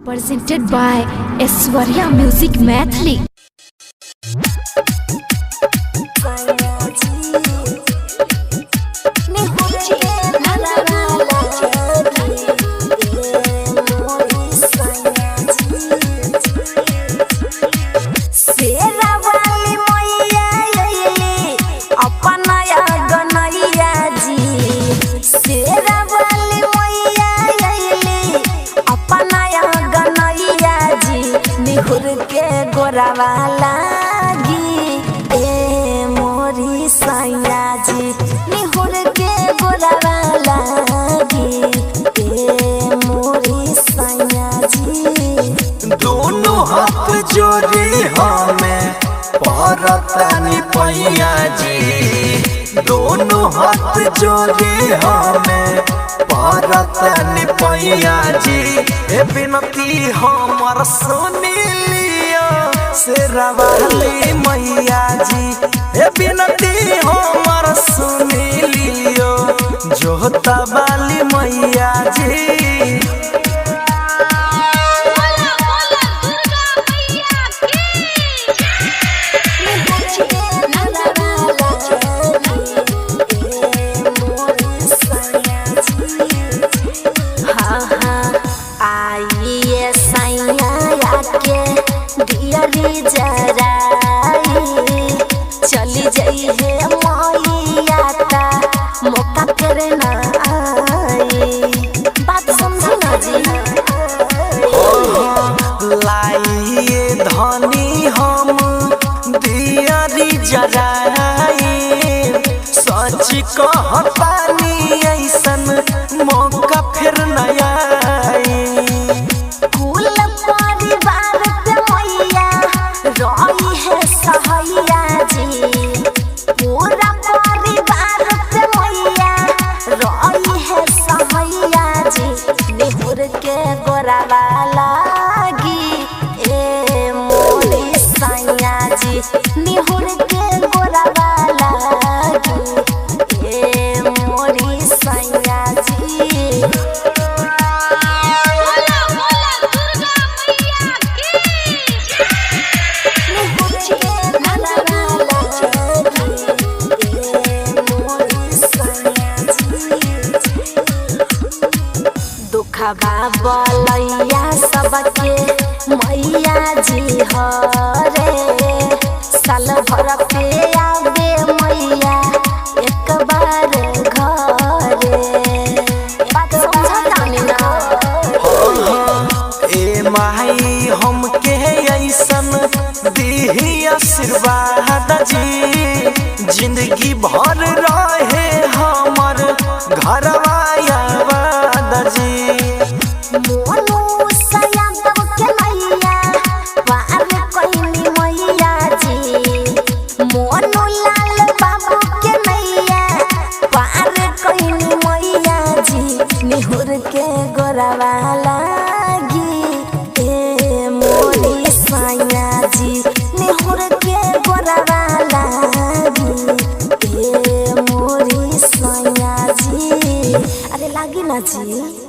Presented by Aishwarya Music Mathli. गोरावाला ए मोरी सैया जी निहुर के गोरावाला ए मोरी सैया जी। दोनों हाथ जोड़े हमें परतनी पैया जी, दोनों हाथ जोड़े हमें परतनी पैया जी। ए बिनती हमर सुनी शेरावाली मैया जी, ए बिनती हमर सुनी लियो जोता वाली मैया जी। आइए सैया के दियरी जराई चली जाई है मैया ता मौका करे ना आई। बात समझी ना जी। लाइए धनी हम दियरी जराई, सच कहतानी ऐसन मौका फिर न आई। रही है सहैया जी पूरा परिवार पे मैया रही है सहैया जी। निहुर के गोरावाला ए मोरी सैया जी, निहुर के गोरावाला ए मोरी सैया जी। दुखबा बलैया सबके मैया जी हरे साल भर पे आवे मैया एक बार घरे। बात समझतानी ना। ए माई हमके ऐसन दीही आशीर्वाद जी, जिंदगी भर रहे हमर घरवा याद जी। मोनू सयादव के मैया पार कइनी मैया जी, मोनू लाल बाबू के मैया पार कइनी मैया जी। निहुर के गोरावाला ए मोरी सैया जी, निहुर के गोरावाला ए मोरी सैया जी। अरे लागी ना जी।